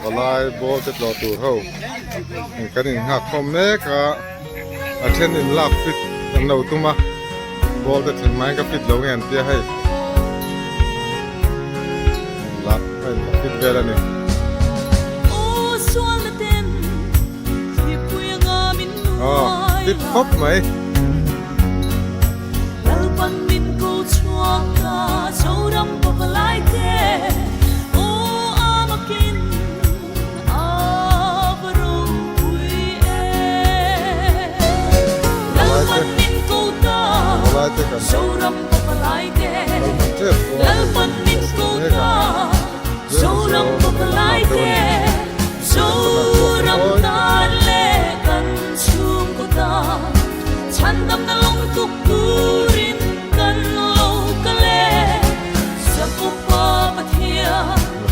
ก็ไล่บอลจะรอตัวเท่ากันนี่หักคอมเมกะอาเช่นนี่ลักฟิตยังเราตุ้มะบอลจะถึงไม้ก็ฟิตเราเงี้ยเตี้ยให้ลักให้ฟิตเวลานี่อ๋อฟิตครบไหม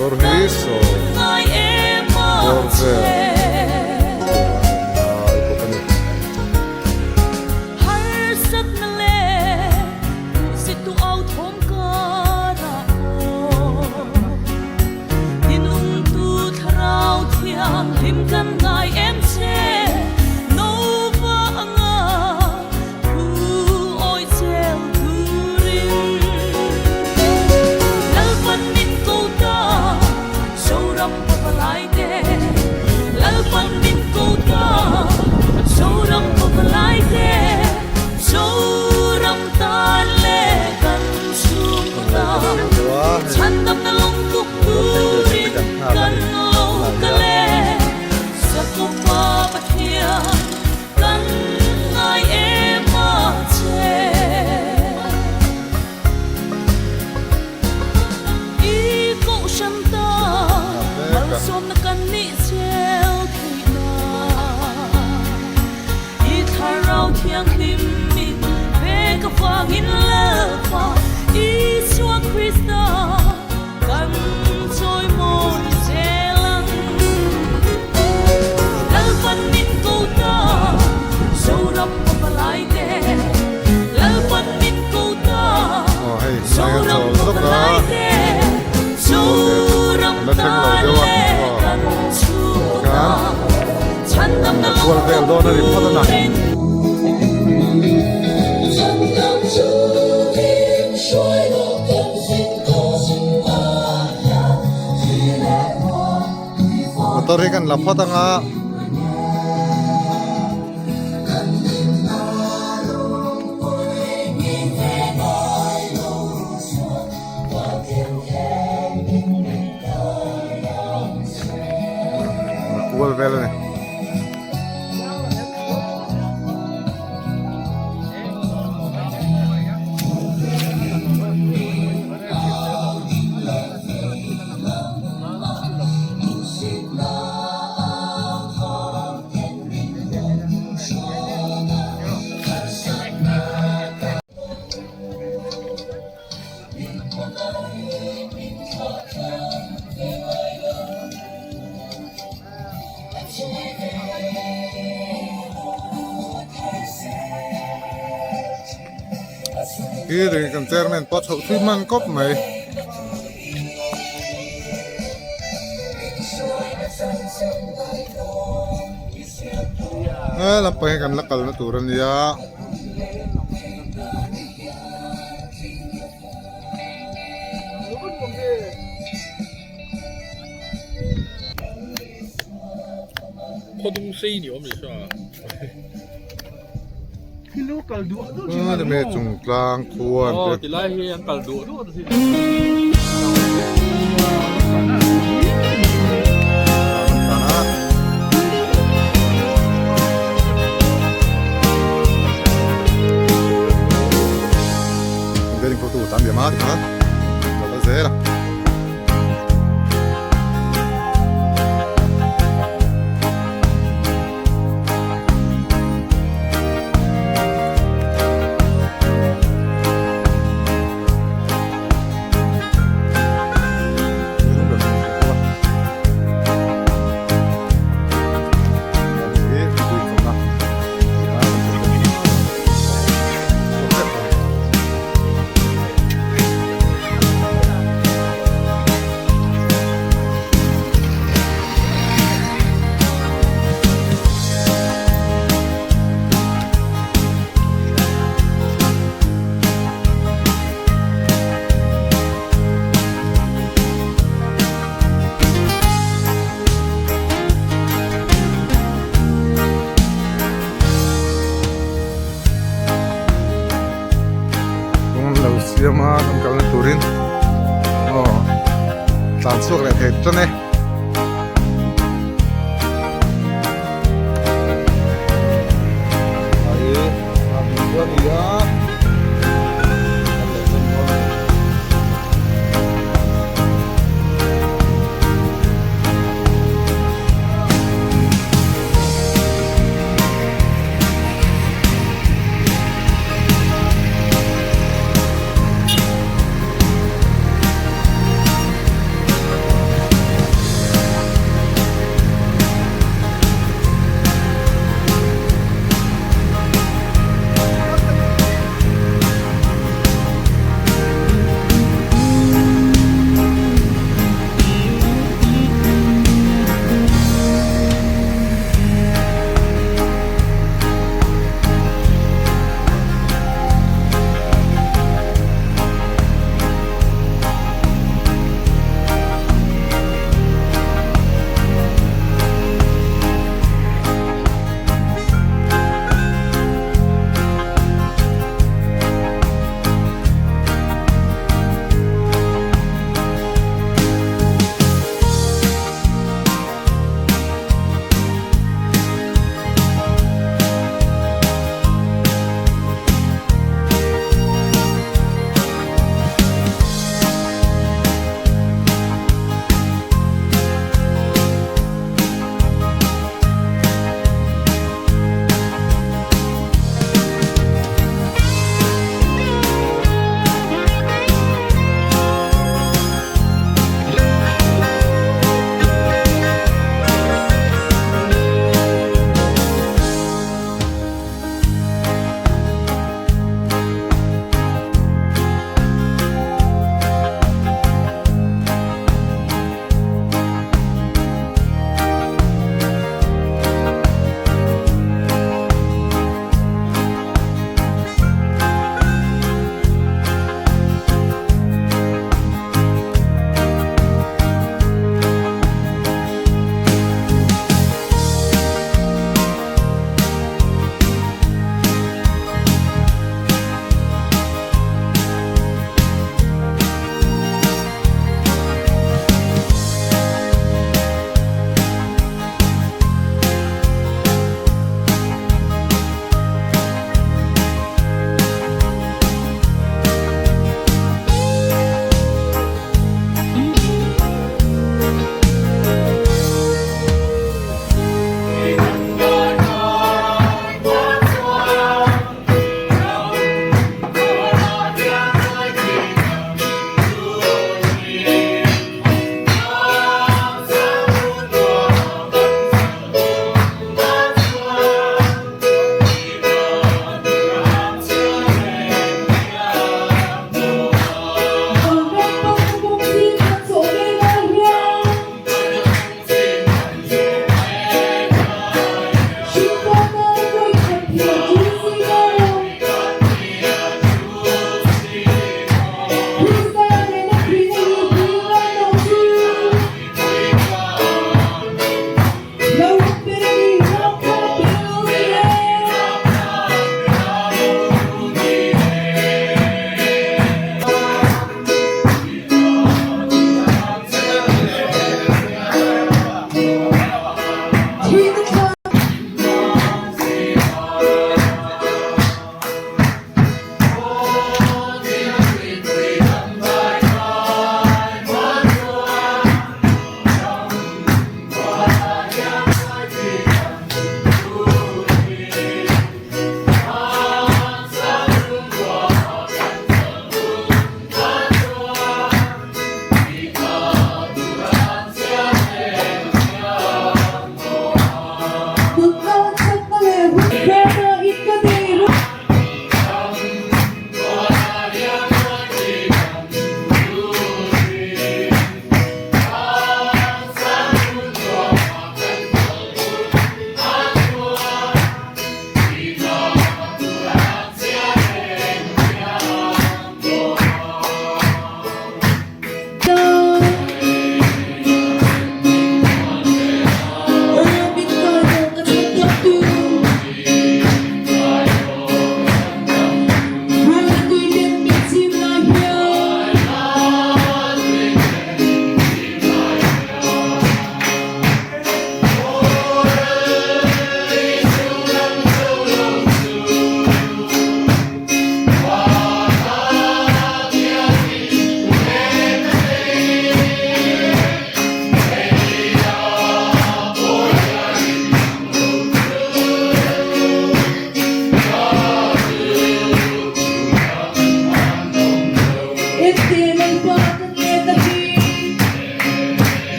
Sorriso Porze Har sat na le Sit tu au thom ka ra Dinung tu tharau thiang lim kan ngai em che No va anga Thu oi chel tu rin Lal pan min ko ta Soram papalai te Lal pan min ko ta Soram papalai te Soram ta le kan sum ko ta Chandam na long tuk turin kan lo ka le Sa ko pa pathia kan ngai em ma che I ko shanta Som na kan ni sel thina I tharau thiang him min ve ka wang in la fa I sua Krista kan choi mon selang Lal pan min ko ta soram papalai te Lal pan min ko ta soram papalai te soram ta le Kuala Bel doon na rin pala na. Matarikan lapat nga. Kuala Bel ni. Kiri kan chairman pot hậu thủy mang cốc mày làm phải kan lakal na turan ya破东西牛没事啊？ Kilo kaldu do ada me chung tlang kuan Oh, tilai yang kaldu tu tu sini. Dari foto tambah mati kan? Kalau zero. 전에 아예 민선이야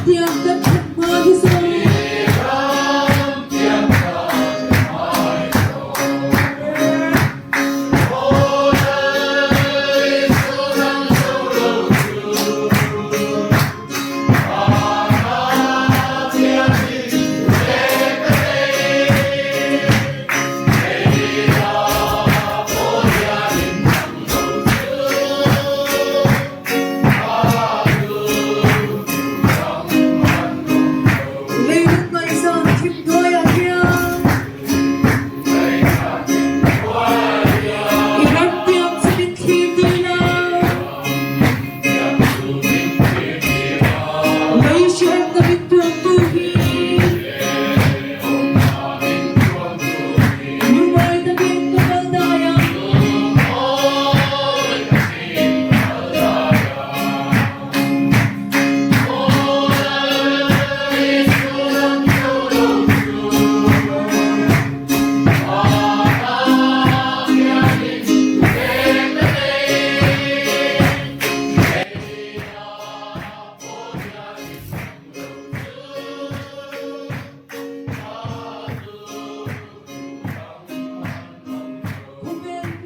Dia